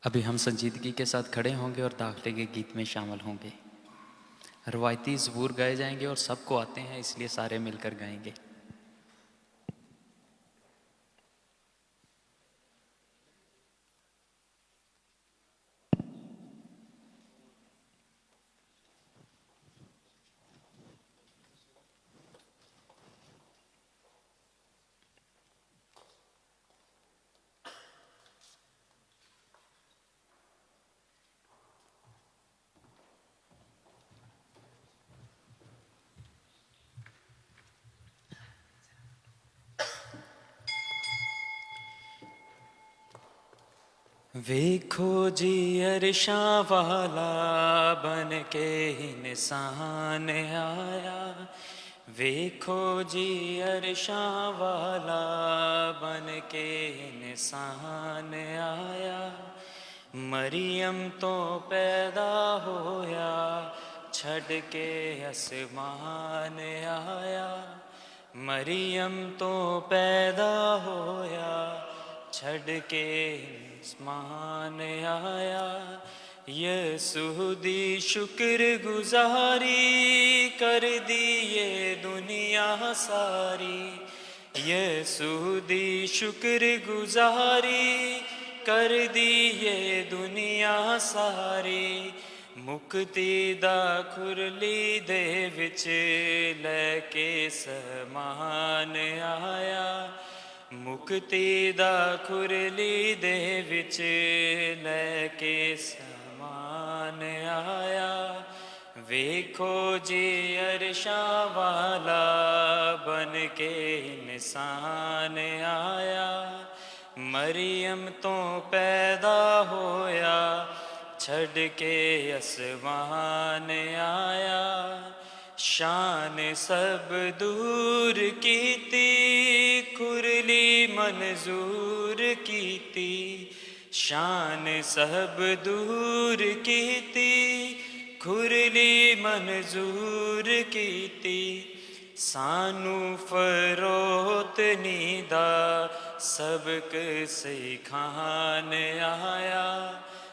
ابھی ہم سنجیدگی کے ساتھ کھڑے ہوں گے اور داخلے کے گیت میں شامل ہوں گے۔ روایتی زبور گائے جائیں گے اور سب کو آتے ہیں، اس لیے سارے مل کر گائیں گے۔ ویکھو جی عرشاں والا بن کے انسان آیا، ویکھو جی عرشاں والا بن کے انسان آیا، مریم تو پیدا ہویا چھڈ کے آسمان آیا، مریم تو پیدا ہویا چھڈ کے آسمان آیا، یسوع دی شکر گزاری کر دی یہ دنیا ساری، یسوع دی شکر گزاری کر دی یہ دنیا ساری، مکتی دا کھرلی دے وچ لے کے سمان آیا، مکتی دا کھرلی دے وچ لے کے سمان آیا، ویکھو جی عرشاں والا بن کے انسان آیا، مریم تو پیدا ہویا چھڈ کے آسمان آیا، شان سب دور کیتی کھرلی منظور کیتی، شان سب دور کیتی کھرلی منظور کیتی، سانو فروت نیدا سبق سکھان آیا،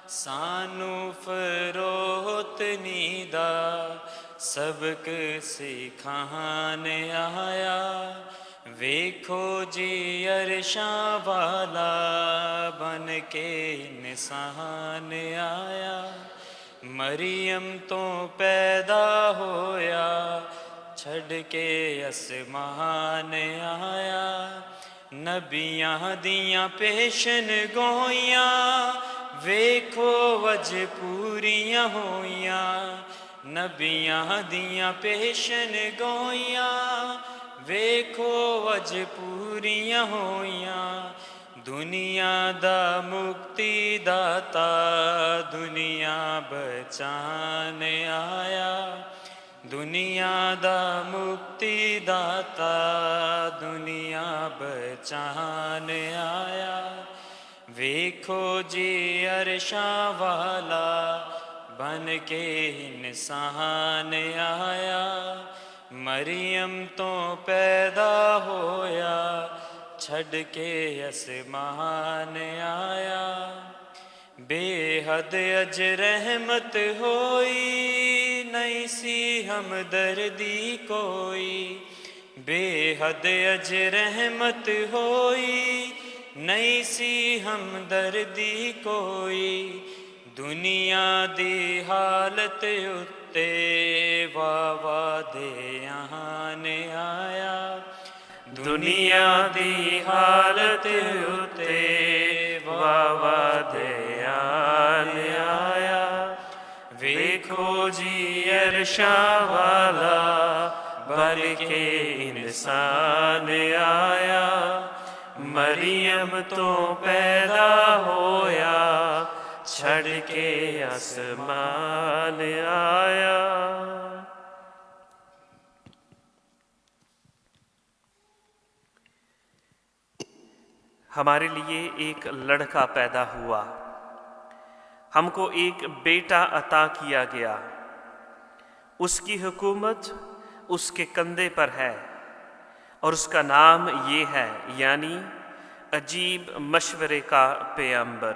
سانو فروت نیدا سبق سکھان آیا، ویکھو جی عرشاں والا بن کے انسان آیا، مریم تو پیدا ہویا چھڈ کے آسمان آیا، نبیاں دیاں پیشن گوئیاں ویکھو وج پوریاں ہوئیاں، نبیاں دیاں پیشن گوئیاں ویکھو وج پوریاں ہوئیاں، دنیا دا مکتی داتا دنیا بچان آیا، دنیا دا مکتی داتا دنیا بچان آیا، ویکھو جی عرشاں والا بن کے انسان آیا، مریم تو پیدا ہویا چھڈ کے آسمان آیا، بے حد اج رحمت ہوئی نہیں سی ہمدردی کوئی، بے حد اج رحمت ہوئی نہیں سی ہمدردی کوئی، دنیا دی حالت اتے واہ دیان آیا، دنیا دی حالت اتے واہ دیان آیا، ویکھو جی عرشاں والا بن کے انسان آیا، مریم تو پیدا ہویا چھڈ کے آسمان آیا۔ ہمارے لیے ایک لڑکا پیدا ہوا، ہم کو ایک بیٹا عطا کیا گیا، اس کی حکومت اس کے کندھے پر ہے، اور اس کا نام یہ ہے، یعنی عجیب مشورے کا پیغمبر،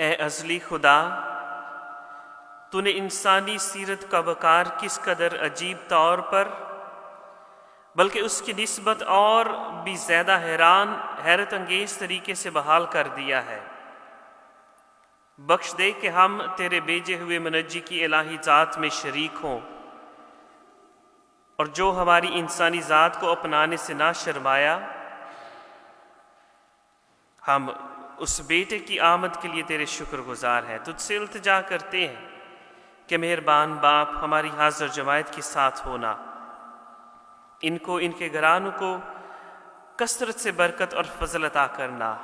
اے ازلی خدا، تو نے انسانی سیرت کا وقار کس قدر عجیب طور پر بلکہ اس کی نسبت اور بھی زیادہ حیرت انگیز طریقے سے بحال کر دیا ہے۔ بخش دے کہ ہم تیرے بھیجے ہوئے منجی کی الہی ذات میں شریک ہوں، اور جو ہماری انسانی ذات کو اپنانے سے نہ شرمایا، ہم اس بیٹے کی آمد کے لیے تیرے شکر گزار ہیں۔ تجھ سے التجا کرتے ہیں کہ مہربان باپ ہماری حاضر جماعت کے ساتھ ہونا، ان کو ان کے گھرانوں کو کثرت سے برکت اور فضل عطا کرنا۔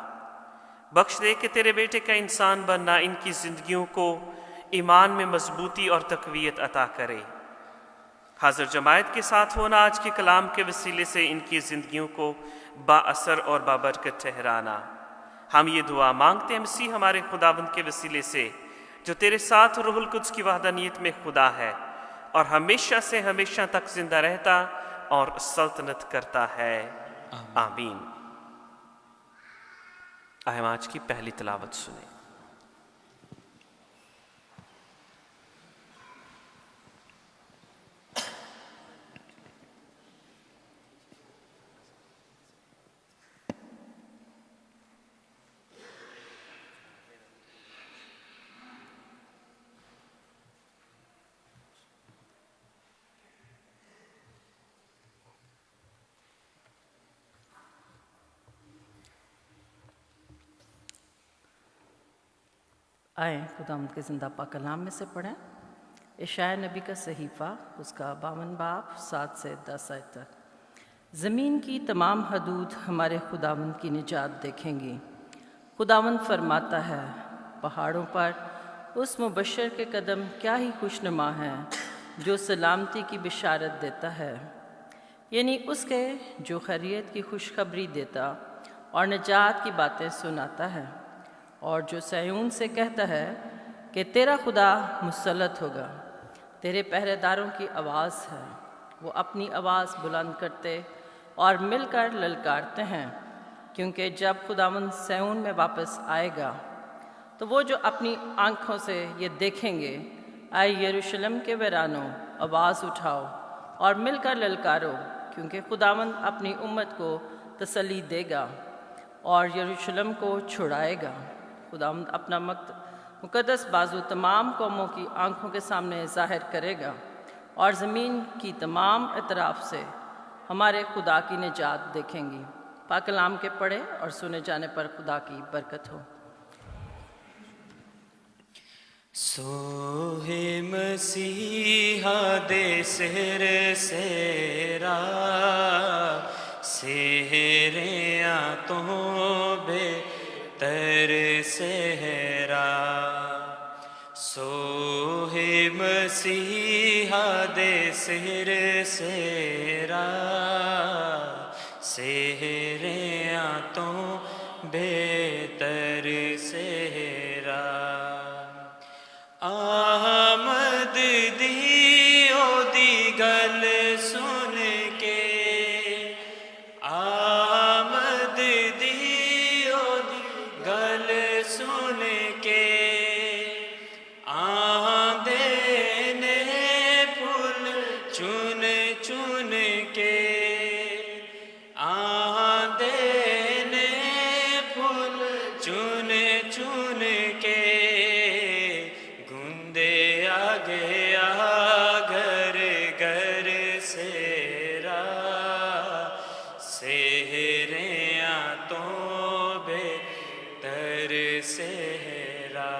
بخش دے کہ تیرے بیٹے کا انسان بننا ان کی زندگیوں کو ایمان میں مضبوطی اور تقویت عطا کرے۔ حاضر جماعت کے ساتھ ہونا آج کے کلام کے وسیلے سے ان کی زندگیوں کو با اثر اور بابرکت ٹھہرانا۔ ہم یہ دعا مانگتے ہیں مسیح ہمارے خداوند کے وسیلے سے، جو تیرے ساتھ روح القدس کی وحدانیت میں خدا ہے اور ہمیشہ سے ہمیشہ تک زندہ رہتا اور سلطنت کرتا ہے۔ آمین۔ آئے ہم آج کی پہلی تلاوت سنیں۔ آئیں خداوند کے زندہ پاک کلام میں سے پڑھیں۔ اشعیاء نبی کا صحیفہ، اس کا 52 باب 7 سے 10 آیت تک۔ زمین کی تمام حدود ہمارے خداوند کی نجات دیکھیں گی۔ خداوند فرماتا ہے، پہاڑوں پر اس مبشر کے قدم کیا ہی خوشنما ہیں جو سلامتی کی بشارت دیتا ہے، یعنی اس کے جو خیریت کی خوشخبری دیتا اور نجات کی باتیں سناتا ہے، اور جو سیون سے کہتا ہے کہ تیرا خدا مسلط ہوگا۔ تیرے پہرے داروں کی آواز ہے، وہ اپنی آواز بلند کرتے اور مل کر للکارتے ہیں، کیونکہ جب خداوند سیون میں واپس آئے گا تو وہ جو اپنی آنکھوں سے یہ دیکھیں گے، اے یروشلم کے ویرانوں، آواز اٹھاؤ اور مل کر للکارو، کیونکہ خداوند اپنی امت کو تسلی دے گا اور یروشلم کو چھڑائے گا۔ خداوند اپنا مقدس بازو تمام قوموں کی آنکھوں کے سامنے ظاہر کرے گا، اور زمین کی تمام اطراف سے ہمارے خدا کی نجات دیکھیں گی۔ پاک کلام کے پڑھے اور سنے جانے پر خدا کی برکت ہو۔ سوہے مسیحا دے سر سیرا، سہرے تو بے تر سہرا، سوہے مسیحا دے سر سیرا، سہرے تو بہتر سہرا، آمد دیو دی گل سن کے، آمد دیو دی گل سن کے، آندے نے پھول چن چن کے، آندے نے پھول چن چن کے، گندے آ گیا گھر گھر سیرا، سہریاں تو بہتر سہرا،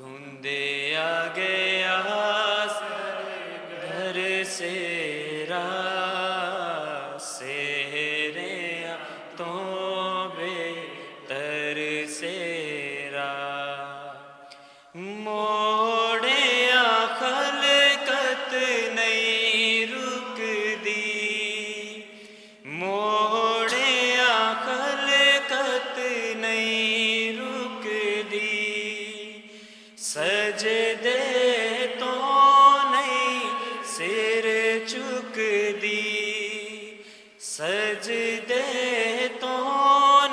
گندے آ گیا گھر سیرا، سہریاں تو بہتر سیرا، موڑیا خلقت نہیں رک دی، موڑیا خلقت نہیں رک دی، سجدے تو نہیں سر چک دی، سجدے تو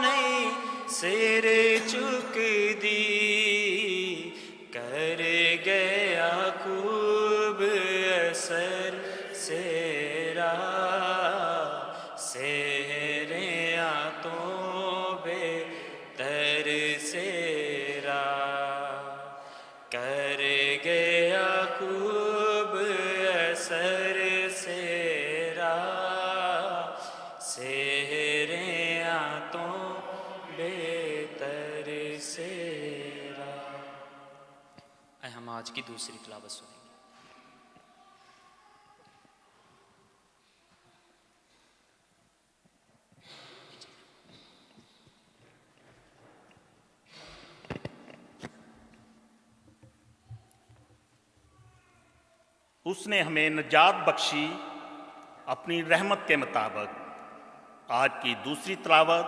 نہیں سر چک دی کر گیا خوب اثر سیرا سہرے آتوں بہتر سیرا کر گیا خوب اثر سیرا سہرے آتوں بہتر سیرا۔ ہم آج کی دوسری تلاوت سنیں گے۔ اس نے ہمیں نجات بخشی اپنی رحمت کے مطابق۔ آج کی دوسری تلاوت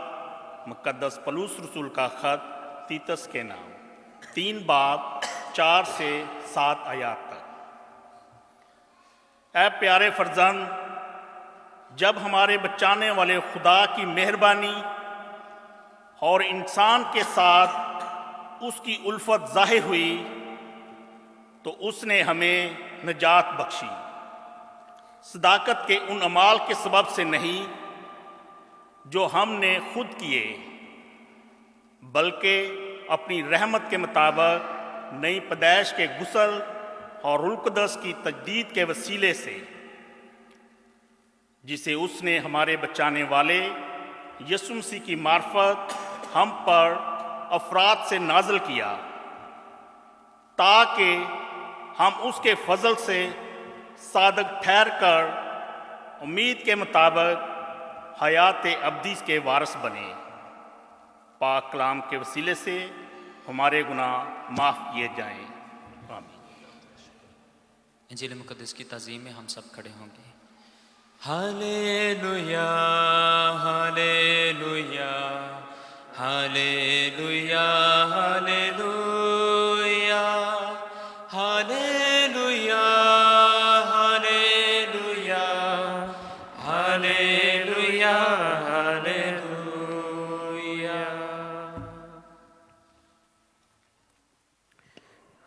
مقدس پولس رسول کا خط تیتس کے نام 3 باب 4 سے 7 آیات تک۔ اے پیارے فرزند، جب ہمارے بچانے والے خدا کی مہربانی اور انسان کے ساتھ اس کی الفت ظاہر ہوئی تو اس نے ہمیں نجات بخشی، صداقت کے ان اعمال کے سبب سے نہیں جو ہم نے خود کیے، بلکہ اپنی رحمت کے مطابق نئی پیدائش کے غسل اور روح القدس کی تجدید کے وسیلے سے، جسے اس نے ہمارے بچانے والے یسوع مسیح کی معرفت ہم پر افراد سے نازل کیا، تاکہ ہم اس کے فضل سے صادق ٹھہر کر امید کے مطابق حیات ابدی کے وارث بنے۔ پاک کلام کے وسیلے سے ہمارے گناہ معاف کیے جائیں۔ آمین۔ انجیل مقدس کی تعظیم میں ہم سب کھڑے ہوں گے۔ ہالےلویا ہالےلویا ہالےلویا ہالےلویا ہالےلویا ہالےلویا ہالےلویا ہالےلویا۔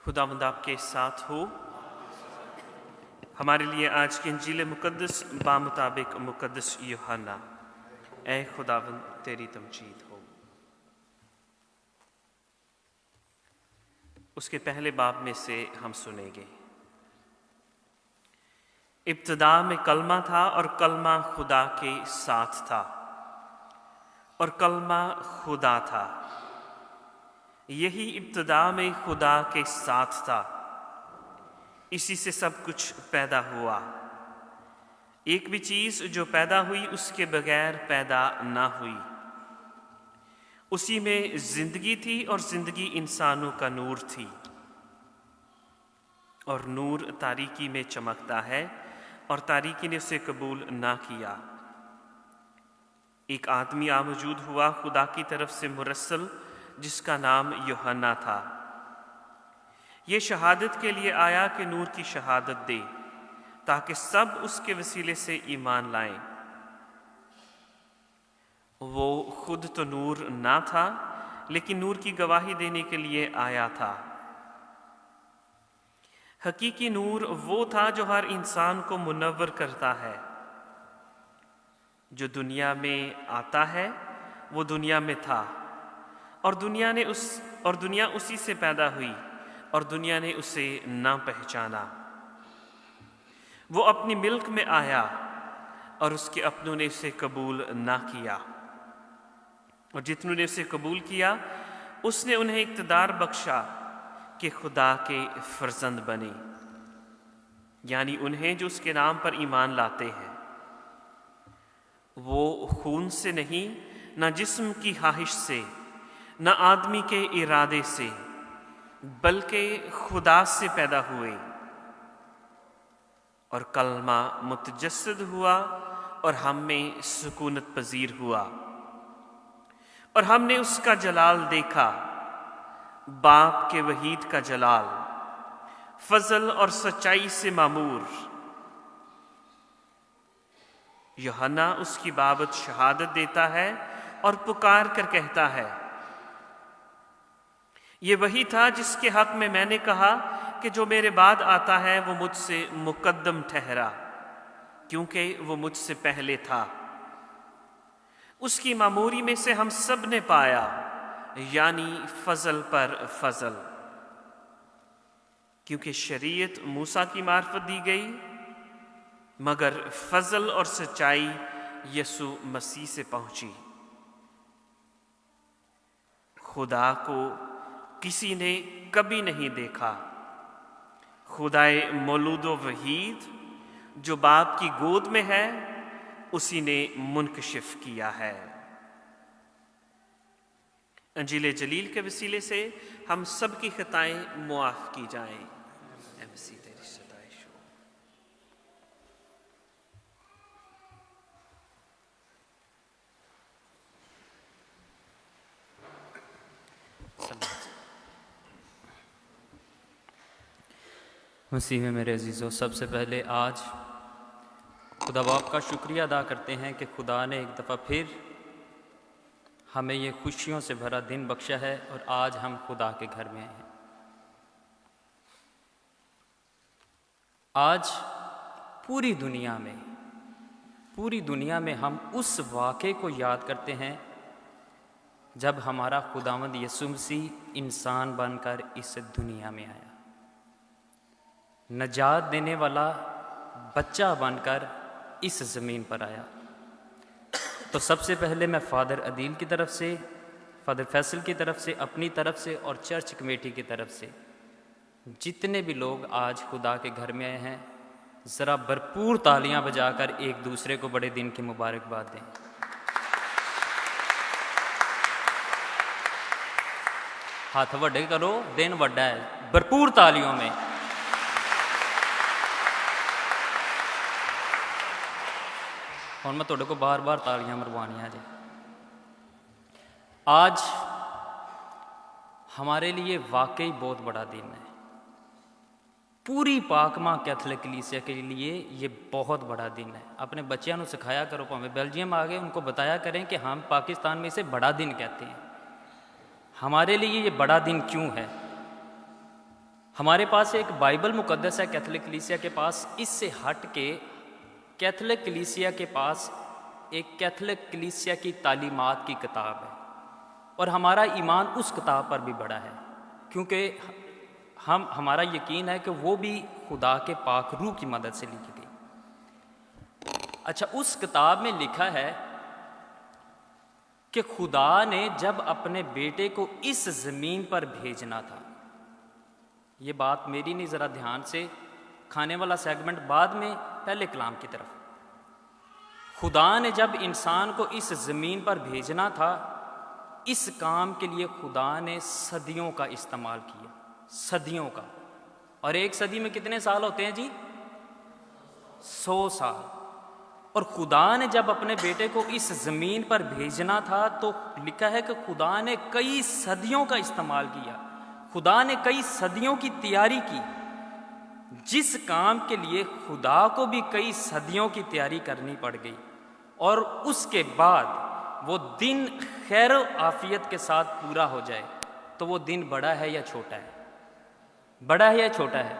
خداوند آپ کے ساتھ ہو۔ ہمارے لیے آج کی انجیل مقدس بامطابق مقدس یوحنا۔ اے خداوند تیری تمجید ہو۔ اس کے پہلے باب میں سے ہم سنیں گے۔ ابتدا میں کلمہ تھا اور کلمہ خدا کے ساتھ تھا اور کلمہ خدا تھا۔ یہی ابتدا میں خدا کے ساتھ تھا، اسی سے سب کچھ پیدا ہوا۔ ایک بھی چیز جو پیدا ہوئی اس کے بغیر پیدا نہ ہوئی۔ اسی میں زندگی تھی اور زندگی انسانوں کا نور تھی، اور نور تاریکی میں چمکتا ہے اور تاریکی نے اسے قبول نہ کیا۔ ایک آدمی موجود ہوا خدا کی طرف سے مرسل، جس کا نام یوحنا تھا۔ یہ شہادت کے لیے آیا کہ نور کی شہادت دے، تاکہ سب اس کے وسیلے سے ایمان لائیں۔ وہ خود تو نور نہ تھا، لیکن نور کی گواہی دینے کے لیے آیا تھا۔ حقیقی نور وہ تھا جو ہر انسان کو منور کرتا ہے۔ جو دنیا میں آتا ہے وہ دنیا میں تھا، اور دنیا اسی سے پیدا ہوئی، اور دنیا نے اسے نہ پہچانا۔ وہ اپنی ملک میں آیا اور اس کے اپنوں نے اسے قبول نہ کیا، اور جتنوں نے اسے قبول کیا اس نے انہیں اقتدار بخشا کہ خدا کے فرزند بنے، یعنی انہیں جو اس کے نام پر ایمان لاتے ہیں۔ وہ خون سے نہیں، نہ جسم کی خواہش سے، نہ آدمی کے ارادے سے، بلکہ خدا سے پیدا ہوئے۔ اور کلمہ متجسد ہوا اور ہم میں سکونت پذیر ہوا، اور ہم نے اس کا جلال دیکھا، باپ کے وحید کا جلال، فضل اور سچائی سے معمور۔ یوحنا اس کی بابت شہادت دیتا ہے اور پکار کر کہتا ہے، یہ وہی تھا جس کے حق میں نے کہا کہ جو میرے بعد آتا ہے وہ مجھ سے مقدم ٹھہرا، کیونکہ وہ مجھ سے پہلے تھا۔ اس کی معموری میں سے ہم سب نے پایا، یعنی فضل پر فضل، کیونکہ شریعت موسیٰ کی معرفت دی گئی، مگر فضل اور سچائی یسوع مسیح سے پہنچی۔ خدا کو کسی نے کبھی نہیں دیکھا، خدائے مولود و وحید جو باپ کی گود میں ہے اسی نے منکشف کیا ہے۔ انجیل جلیل کے وسیلے سے ہم سب کی خطائیں معاف کی جائیں۔ اے مسیح تیری ستائش ہو۔ مسیح میں میرے عزیزو، سب سے پہلے آج خدا باپ کا شکریہ ادا کرتے ہیں کہ خدا نے ایک دفعہ پھر ہمیں یہ خوشیوں سے بھرا دن بخشا ہے اور آج ہم خدا کے گھر میں ہیں۔ آج پوری دنیا میں ہم اس واقعے کو یاد کرتے ہیں جب ہمارا خداوند یسوع مسیح انسان بن کر اس دنیا میں آیا، نجات دینے والا بچہ بن کر اس زمین پر آیا۔ تو سب سے پہلے میں فادر عدیل کی طرف سے، فادر فیصل کی طرف سے، اپنی طرف سے اور چرچ کمیٹی کی طرف سے جتنے بھی لوگ آج خدا کے گھر میں آئے ہیں، ذرا بھرپور تالیاں بجا کر ایک دوسرے کو بڑے دن کی مبارکباد دیں۔ ہاتھ وڈے کرو، دن وڈا ہے، بھرپور تالیوں میں۔ اور میں تھوڑے کو بار بار تالیاں مروانیاں جی۔ آج ہمارے لیے واقعی بہت بڑا دن ہے، پوری پاک ماں کیتھولک کلیسیا کے لیے یہ بہت بڑا دن ہے۔ اپنے بچیاں نو سکھایا کرو، پاویں بیلجیم آ گئے ان کو بتایا کریں کہ ہم پاکستان میں اسے بڑا دن کہتے ہیں۔ ہمارے لیے یہ بڑا دن کیوں ہے؟ ہمارے پاس ایک بائبل مقدس ہے کیتھولک کلیسیا کے پاس، اس سے ہٹ کے کیتھولک کلیسیا کے پاس ایک کیتھولک کلیسیا کی تعلیمات کی کتاب ہے، اور ہمارا ایمان اس کتاب پر بھی بڑا ہے، کیونکہ ہمارا یقین ہے کہ وہ بھی خدا کے پاک روح کی مدد سے لکھی گئی۔ اچھا، اس کتاب میں لکھا ہے کہ خدا نے جب اپنے بیٹے کو اس زمین پر بھیجنا تھا، یہ بات میری نہیں، ذرا دھیان سے، کھانے والا سیگمنٹ بعد میں، پہلے کلام کی طرف۔ خدا نے جب انسان کو اس زمین پر بھیجنا تھا، اس کام کے لیے خدا نے صدیوں کا استعمال کیا، صدیوں کا۔ اور ایک صدی میں کتنے سال ہوتے ہیں جی؟ 100 سال۔ اور خدا نے جب اپنے بیٹے کو اس زمین پر بھیجنا تھا تو لکھا ہے کہ خدا نے کئی صدیوں کا استعمال کیا، خدا نے کئی صدیوں کی تیاری کی، جس کام کے لیے خدا کو بھی کئی صدیوں کی تیاری کرنی پڑ گئی، اور اس کے بعد وہ دن خیر و عافیت کے ساتھ پورا ہو جائے، تو وہ دن بڑا ہے یا چھوٹا ہے؟ بڑا ہے یا چھوٹا ہے؟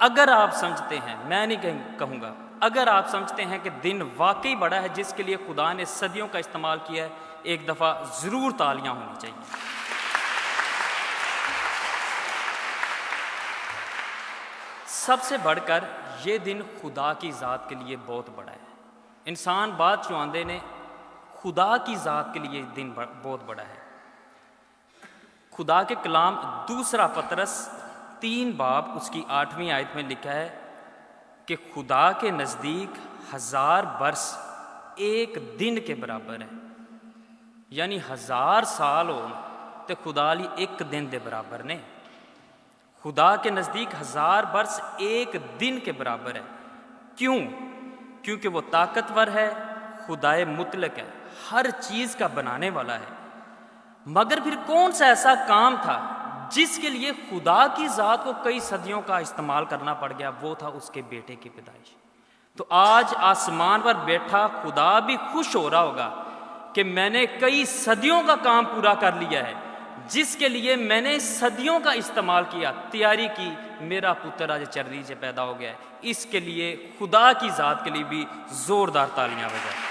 اگر آپ سمجھتے ہیں، میں نہیں کہوں گا، اگر آپ سمجھتے ہیں کہ دن واقعی بڑا ہے جس کے لیے خدا نے صدیوں کا استعمال کیا ہے، ایک دفعہ ضرور تالیاں ہونی چاہیے۔ سب سے بڑھ کر یہ دن خدا کی ذات کے لیے بہت بڑا ہے۔ انسان بات چواندے نے، خدا کی ذات کے لیے دن بہت بڑا ہے۔ خدا کے کلام دوسرا پطرس 3 باب اس کی 8ویں آیت میں لکھا ہے کہ خدا کے نزدیک 1000 برس ایک دن کے برابر ہے، یعنی 1000 سال ہو تو خدا لی ایک دن دے برابر نے۔ خدا کے نزدیک 1000 برس ایک دن کے برابر ہے۔ کیوں؟ کیونکہ وہ طاقتور ہے، خدائے مطلق ہے، ہر چیز کا بنانے والا ہے۔ مگر پھر کون سا ایسا کام تھا جس کے لیے خدا کی ذات کو کئی صدیوں کا استعمال کرنا پڑ گیا؟ وہ تھا اس کے بیٹے کی پیدائش۔ تو آج آسمان پر بیٹھا خدا بھی خوش ہو رہا ہوگا کہ میں نے کئی صدیوں کا کام پورا کر لیا ہے، جس کے لیے میں نے صدیوں کا استعمال کیا، تیاری کی، میرا پتر آج چرری سے پیدا ہو گیا ہے، اس کے لیے خدا کی ذات کے لیے بھی زوردار تالیاں بجائیں۔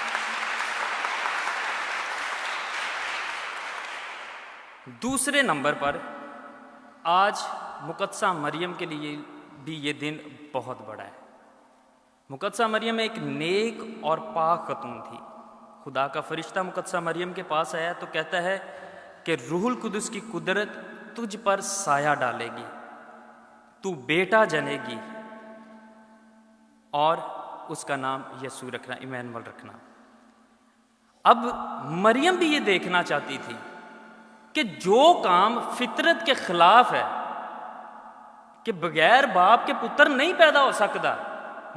دوسرے نمبر پر آج مقدسہ مریم کے لیے بھی یہ دن بہت بڑا ہے۔ مقدسہ مریم ایک نیک اور پاک خاتون تھی۔ خدا کا فرشتہ مقدسہ مریم کے پاس آیا تو کہتا ہے کہ روح القدس کی قدرت تجھ پر سایہ ڈالے گی، تو بیٹا جنے گی اور اس کا نام یسوع رکھنا، ایمانویل رکھنا۔ اب مریم بھی یہ دیکھنا چاہتی تھی کہ جو کام فطرت کے خلاف ہے، کہ بغیر باپ کے پتر نہیں پیدا ہو سکتا،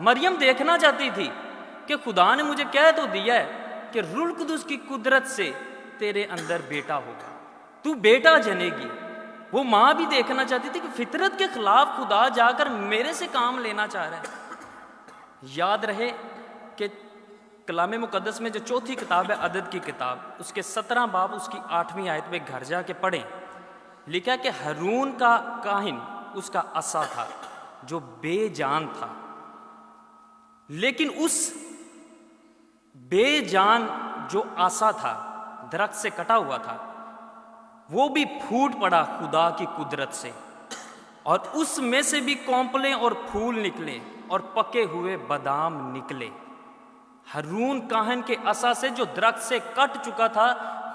مریم دیکھنا چاہتی تھی کہ خدا نے مجھے کہہ تو دیا ہے کہ روح القدس کی قدرت سے تیرے اندر بیٹا ہوگا، تو بیٹا جنے گی۔ وہ ماں بھی دیکھنا چاہتی تھی کہ فطرت کے خلاف خدا جا کر میرے سے کام لینا چاہ رہا ہے۔ یاد رہے کہ کلام مقدس میں جو چوتھی کتاب ہے عدد کی کتاب، اس کے 17 باب اس کی 8ویں آیت میں گھر جا کے پڑھیں، لکھا کہ ہارون کا کاہن اس کا عصا تھا جو بے جان تھا، لیکن اس بے جان جو عصا تھا درخت سے کٹا ہوا تھا، وہ بھی پھوٹ پڑا خدا کی قدرت سے، اور اس میں سے بھی کونپلیں اور پھول نکلے اور پکے ہوئے بادام نکلے۔ ہارون کاہن کے عصا سے جو درخت سے کٹ چکا تھا،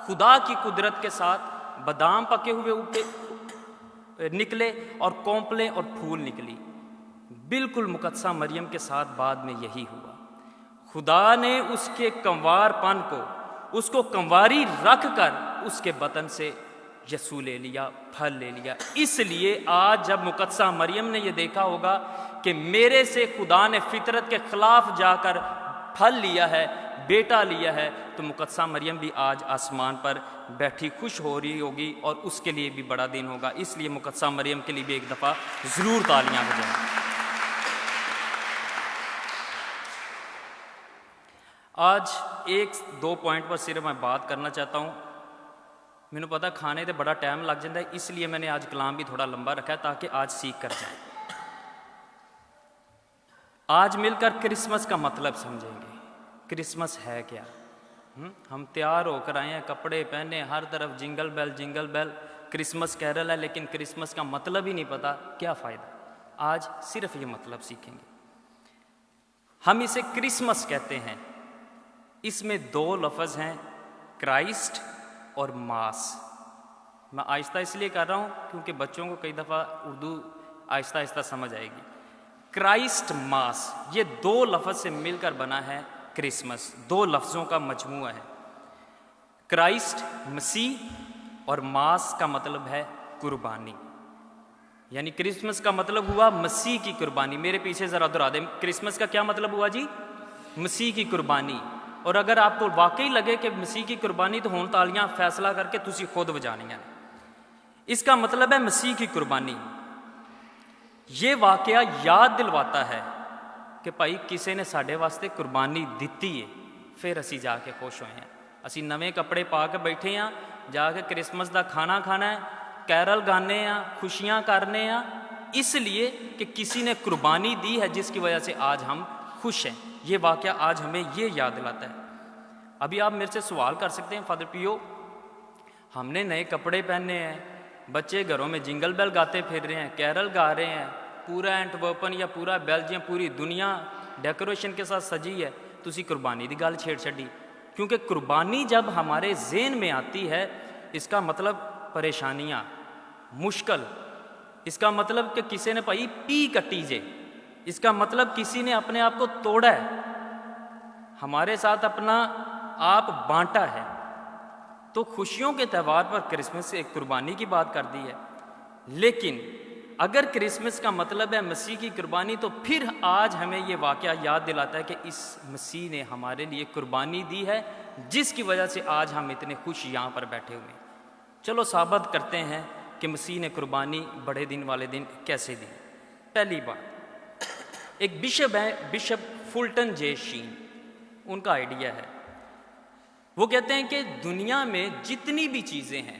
خدا کی قدرت کے ساتھ بادام پکے ہوئے نکلے اور کونپلیں اور پھول نکلی۔ بالکل مقدسہ مریم کے ساتھ بعد میں یہی ہوا۔ خدا نے اس کے کنوار پن کو، اس کو کنواری رکھ کر اس کے بطن سے یسوع لے لیا، پھل لے لیا۔ اس لیے آج جب مقدسہ مریم نے یہ دیکھا ہوگا کہ میرے سے خدا نے فطرت کے خلاف جا کر پھل لیا ہے، بیٹا لیا ہے، تو مقدسہ مریم بھی آج آسمان پر بیٹھی خوش ہو رہی ہوگی، اور اس کے لیے بھی بڑا دن ہوگا۔ اس لیے مقدسہ مریم کے لیے بھی ایک دفعہ ضرور تالیاں بجائیں۔ آج ایک دو پوائنٹ پر صرف میں بات کرنا چاہتا ہوں۔ مینوں پتا کھانے تے بڑا ٹائم لگ جاتا ہے، اس لیے میں نے آج کلام بھی تھوڑا لمبا رکھا ہے تاکہ آج سیکھ کر جائیں۔ آج مل کر کرسمس کا مطلب سمجھیں گے۔ کرسمس ہے کیا؟ ہم تیار ہو کر آئے ہیں، کپڑے پہنے، ہر طرف جنگل بیل جنگل بیل، کرسمس کیرل ہے، لیکن کرسمس کا مطلب ہی نہیں پتا، کیا فائدہ؟ آج صرف یہ مطلب سیکھیں گے۔ ہم اسے کرسمس کہتے ہیں۔ اس میں 2 لفظ ہیں، کرائسٹ اور ماس۔ میں آہستہ اس لیے کر رہا ہوں کیونکہ بچوں کو کئی دفعہ اردو آہستہ آہستہ سمجھ آئے گی۔ کرائسٹ ماس، یہ 2 لفظ سے مل کر بنا ہے کرسمس، 2 لفظوں کا مجموعہ ہے۔ کرائسٹ مسیح اور ماس کا مطلب ہے قربانی، یعنی کرسمس کا مطلب ہوا مسیح کی قربانی۔ میرے پیچھے ذرا دہرا دیں، کرسمس کا کیا مطلب ہوا جی؟ مسیح کی قربانی۔ اور اگر آپ کو واقعی لگے کہ مسیح کی قربانی تو ہون تالیاں فیصلہ کر کے تسی خود بجانی ہیں۔ اس کا مطلب ہے مسیح کی قربانی۔ یہ واقعہ یاد دلواتا ہے کہ بھائی کسی نے ساڈے واسطے قربانی دیتی ہے، پھر اسی جا کے خوش ہوئے ہیں۔ اسی نویں کپڑے پا کے بیٹھے ہیں، جا کے کرسمس دا کھانا کھانا ہے، کیرل گانے ہیں، خوشیاں کرنے ہیں، اس لیے کہ کسی نے قربانی دی ہے جس کی وجہ سے آج ہم خوش ہیں۔ یہ واقعہ آج ہمیں یہ یاد دلاتا ہے۔ ابھی آپ میرے سے سوال کر سکتے ہیں، فادر پیو ہم نے نئے کپڑے پہنے ہیں، بچے گھروں میں جنگل بیل گاتے پھر رہے ہیں، کیرل گا رہے ہیں، پورا اینٹورپن یا پورا بیلجیم پوری دنیا ڈیکوریشن کے ساتھ سجی ہے، تسی قربانی دی گل چھیڑ چھڈی۔ کیونکہ قربانی جب ہمارے ذہن میں آتی ہے، اس کا مطلب پریشانیاں، مشکل، اس کا مطلب کہ کسی نے بھائی پی کٹی جے، اس کا مطلب کسی نے اپنے آپ کو توڑا ہے، ہمارے ساتھ اپنا آپ بانٹا ہے۔ تو خوشیوں کے تہوار پر کرسمس سے ایک قربانی کی بات کر دی ہے، لیکن اگر کرسمس کا مطلب ہے مسیح کی قربانی، تو پھر آج ہمیں یہ واقعہ یاد دلاتا ہے کہ اس مسیح نے ہمارے لیے قربانی دی ہے، جس کی وجہ سے آج ہم اتنے خوش یہاں پر بیٹھے ہوئے ہیں۔ چلو ثابت کرتے ہیں کہ مسیح نے قربانی بڑے دن والے دن کیسے دی۔ پہلی بات، ایک بشپ ہے، بشپ فلٹن جے شین، ان کا آئیڈیا ہے، وہ کہتے ہیں کہ دنیا میں جتنی بھی چیزیں ہیں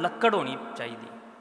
ਲੱਕੜ ਹੋਣੀ ਚਾਹੀਦੀ।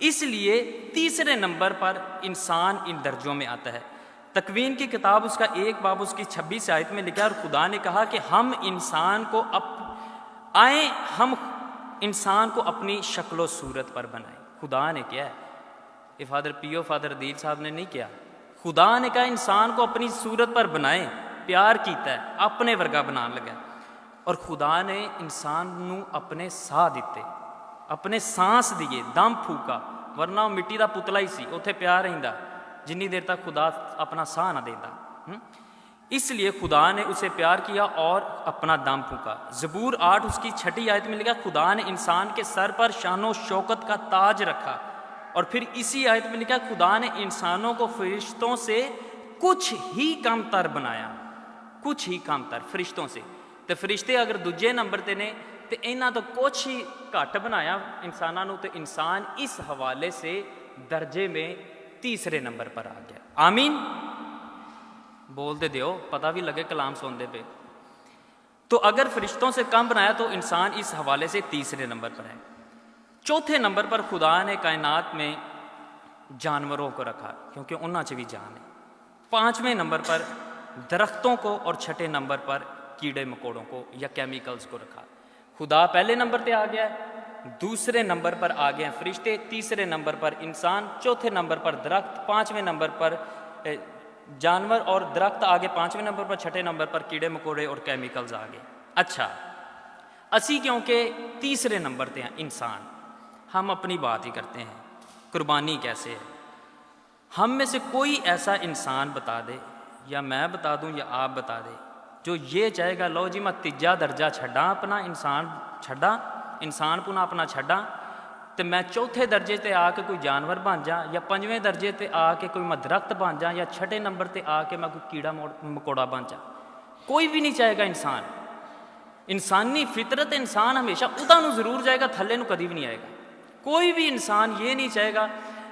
اس لیے تیسرے نمبر پر انسان ان درجوں میں آتا ہے۔ تکوین کی کتاب اس کا 1 باب اس کی 26 آیت میں لکھا ہے، اور خدا نے کہا کہ ہم انسان کو ہم انسان کو اپنی شکل و صورت پر بنائیں۔ خدا نے کیا ہے، یہ فادر پیو فادر عدیل صاحب نے نہیں کیا، خدا نے کہا انسان کو اپنی صورت پر بنائیں، پیار کیتا ہے، اپنے ورگا بنان لگا۔ اور خدا نے انسان نو اپنے ساہ دیتے، اپنے سانس دیے، دم پھوکا، ورنہ وہ مٹی دا پتلا ہی سی، اتنے پیار رہندا جنی دیر تک خدا اپنا ساہ نہ دیتا۔ اس لیے خدا نے اسے پیار کیا اور اپنا دم پھونکا۔ زبور 8 اس کی 6 آیت میں لکھا، خدا نے انسان کے سر پر شان و شوکت کا تاج رکھا۔ اور پھر اسی آیت میں لکھا، خدا نے انسانوں کو فرشتوں سے کچھ ہی کم تر بنایا، کچھ ہی کم تر فرشتوں سے۔ تو فرشتے اگر دوجے نمبر تے نے تو انہاں تو کچھ ہی گھٹ بنایا انساناں نو، تو انسان اس حوالے سے درجے میں تیسرے نمبر پر آ گیا۔ آمین بول دے دیو، پتہ بھی لگے کلام سن دے پہ۔ تو اگر فرشتوں سے کم بنایا تو انسان اس حوالے سے تیسرے نمبر پر ہے۔ چوتھے نمبر پر خدا نے کائنات میں جانوروں کو رکھا کیونکہ انہاں چ بھی جان ہے۔ 5ویں نمبر پر درختوں کو، اور 6 نمبر پر کیڑے مکوڑوں کو یا کیمیکلز کو رکھا۔ خدا پہلے نمبر پہ آ گیا ہے، دوسرے نمبر پر آ گئے ہیں فرشتے، تیسرے نمبر پر انسان، چوتھے نمبر پر درخت، 5ویں نمبر پر جانور اور درخت آگے، 5ویں نمبر پر، 6 نمبر پر کیڑے مکوڑے اور کیمیکلز آگے۔ اچھا، اسی کیونکہ تیسرے نمبر پہ ہیں انسان، ہم اپنی بات ہی کرتے ہیں قربانی کیسے ہے۔ ہم میں سے کوئی ایسا انسان بتا دے، یا میں بتا دوں یا آپ بتا دے، جو یہ چاہے گا لو جی میں تیجا درجہ چھڈاں اپنا انسان پنا اپنا چھڈاں تو میں چوتھے درجے تے آ کے کوئی جانور بن جا، یا 5ویں درجے تے آ کے کوئی میں درخت بن جا، یا 6 نمبر تے آ کے میں کوئی کیڑا مکوڑا بن جا۔ کوئی بھی نہیں چاہے گا انسان، انسانی فطرت انسان ہمیشہ ادا نو ضرور جائے گا، تھلے نو کدی بھی نہیں آئے گا۔ کوئی بھی انسان یہ نہیں چاہے گا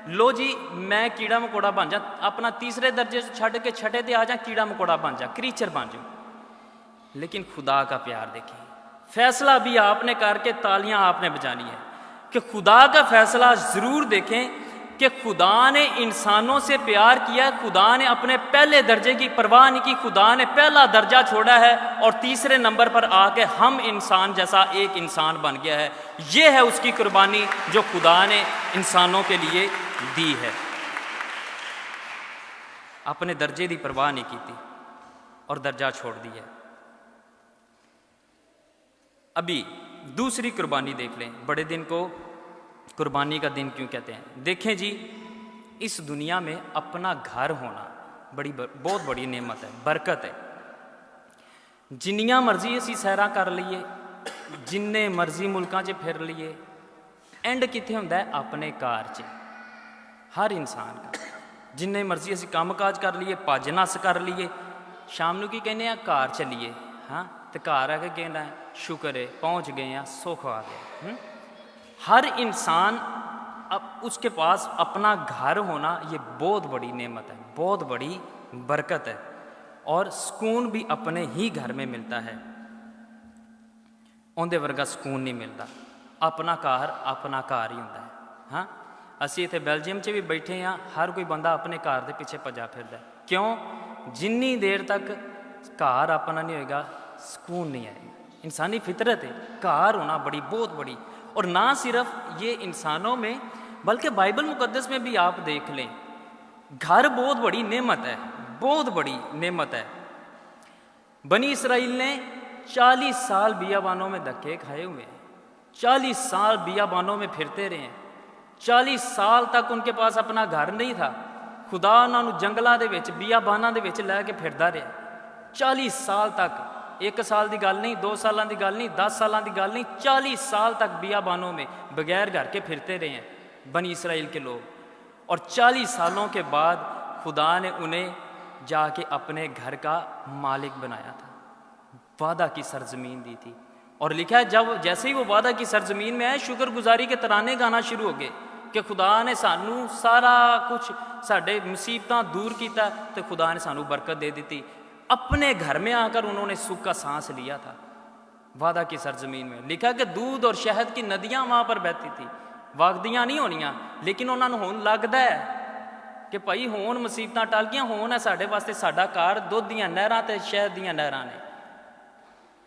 لو جی میں کیڑا مکوڑا بن جا، اپنا تیسرے درجے سے چھڈ کے 6 تے آ جا، کیڑا مکوڑا بن جا، کریچر بن جاؤں۔ لیکن خدا کا پیار دیکھیں، فیصلہ بھی آپ نے کر کے تالیاں آپ نے بجانی ہے کہ خدا کا فیصلہ ضرور دیکھیں کہ خدا نے انسانوں سے پیار کیا، خدا نے اپنے پہلے درجے کی پرواہ نہیں کی، خدا نے پہلا درجہ چھوڑا ہے اور تیسرے نمبر پر آ کے ہم انسان جیسا ایک انسان بن گیا ہے۔ یہ ہے اس کی قربانی جو خدا نے انسانوں کے لیے دی ہے۔ اپنے درجے دی پرواہ نہیں کی تھی اور درجہ چھوڑ دیا۔ ابھی دوسری قربانی دیکھ لیں، بڑے دن کو قربانی کا دن کیوں کہتے ہیں؟ دیکھیں جی، اس دنیا میں اپنا گھر ہونا بہت بڑی نعمت ہے، برکت ہے۔ جنیاں مرضی اسی سیرا کر لیے، جننے مرضی ملکاں چ پھر لیے، اینڈ کتنے ہوندا ہے؟ اپنے گھر چ۔ ہر انسان کا جننے مرضی اسی کام کاج کر لیے، پج نس کر لیے، شام نو کی کہنے ہیں گھر چلیے، ہاں تو گھر آ کے کہنا ہے شکر ہے پہنچ گئے ہیں، سکھ آ گیا۔ ہر انسان اب اس کے پاس اپنا گھر ہونا یہ بہت بڑی نعمت ہے، بہت بڑی برکت ہے، اور سکون بھی اپنے ہی گھر میں ملتا ہے۔ اندر ورگا سکون نہیں ملتا، اپنا گھر ہی ہوتا ہے۔ ہاں اسی اتنے بیلجیم چ بھی بیٹھے ہاں، ہر کوئی بندہ اپنے گھر کے پیچھے پجا پھردا ہے۔ کیوں؟ جنی دیر تک گھر اپنا نہیں ہوئے گا سکون نہیں آئے گا۔ انسانی فطرت ہے، گھر ہونا بہت بڑی، اور نہ صرف یہ انسانوں میں بلکہ بائبل مقدس میں بھی آپ دیکھ لیں، گھر بہت بڑی نعمت ہے، بہت بڑی نعمت ہے۔ بنی اسرائیل نے 40 سال بیابانوں میں دھکے کھائے ہوئے ہیں، 40 سال بیابانوں میں پھرتے رہے ہیں، 40 سال تک ان کے پاس اپنا گھر نہیں تھا، خدا انہوں نے جنگلاں دے وچ بیاباناں دے وچ لے کے پھردا رہا 40 سال تک۔ 1 سال دی گل نہیں، 2 سالاں دی گل نہیں، 10 سالاں دی گل نہیں، 40 سال تک بیابانوں میں بغیر گھر کے پھرتے رہے ہیں بنی اسرائیل کے لوگ، اور 40 سالوں کے بعد خدا نے انہیں جا کے اپنے گھر کا مالک بنایا تھا، وعدہ کی سرزمین دی تھی۔ اور لکھا ہے جب جیسے ہی وہ وعدہ کی سرزمین میں آئے، شکر گزاری کے ترانے گانا شروع ہو گئے کہ خدا نے سانو سارا کچھ ساڈے مصیبتاں دور کیتا، تو خدا نے سانو برکت دے دیتی۔ اپنے گھر میں آ کر انہوں نے سکھ کا سانس لیا تھا۔ وعدہ کی سرزمین میں لکھا کہ دودھ اور شہد کی ندیاں وہاں پر بہتی تھی، ਵਗਦੀਆਂ ਨਹੀਂ ਹੋਣੀਆਂ, ਲੇਕਿਨ ਉਹਨਾਂ ਨੂੰ ਹੁਣ ਲੱਗਦਾ ਹੈ ਕਿ ਭਾਈ ਹੁਣ ਮੁਸੀਬਤਾਂ ਟਲ ਗਈਆਂ, ਹੁਣ ਹੈ ਸਾਡੇ ਵਾਸਤੇ ਸਾਡਾ ਘਰ ਦੁੱਧ ਦੀਆਂ ਨਹਿਰਾਂ ਤੇ ਸ਼ਹਿਦ ਦੀਆਂ ਨਹਿਰਾਂ ਨੇ।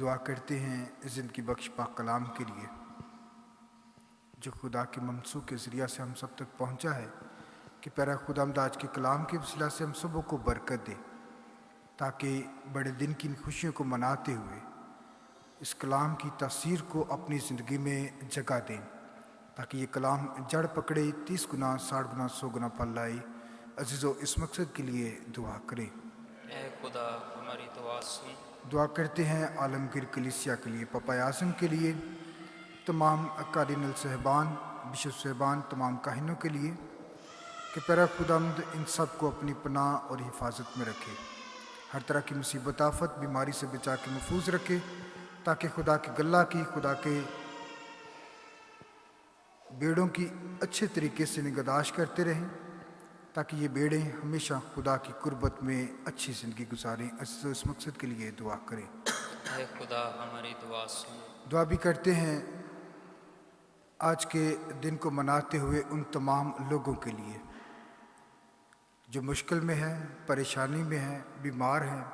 دعا کرتے ہیں زندگی بخش پاک کلام کے لیے جو خدا کے منصوب کے ذریعہ سے ہم سب تک پہنچا ہے، کہ پیارا خداوند آج کے کلام کے وسیلہ سے ہم سبوں کو برکت دے، تاکہ بڑے دن کی ان خوشیوں کو مناتے ہوئے اس کلام کی تاثیر کو اپنی زندگی میں جگہ دیں، تاکہ یہ کلام جڑ پکڑے، 30 گنا، 60 گنا، 100 گنا پھل لائے۔ عزیزو، اس مقصد کے لیے دعا کریں۔ اے خدا ہماری دعا سن۔ دعا کرتے ہیں عالمگیر کلیسیا کے لیے، پاپا اعظم کے لیے، تمام کارڈینل صاحبان، بشپ صاحبان، تمام کاہنوں کے لیے، کہ پیارا خداوند ان سب کو اپنی پناہ اور حفاظت میں رکھے، ہر طرح کی مصیبت آفت بیماری سے بچا کے محفوظ رکھے، تاکہ خدا کے گلہ کی، خدا کے بیڑوں کی اچھے طریقے سے نگہداشت کرتے رہیں، تاکہ یہ بیڑیں ہمیشہ خدا کی قربت میں اچھی زندگی گزاریں۔ عزیزو، اس مقصد کے لیے دعا کریں۔ اے خدا ہماری دعا سن۔ دعا بھی کرتے ہیں آج کے دن کو مناتے ہوئے ان تمام لوگوں کے لیے جو مشکل میں ہیں، پریشانی میں ہیں، بیمار ہیں،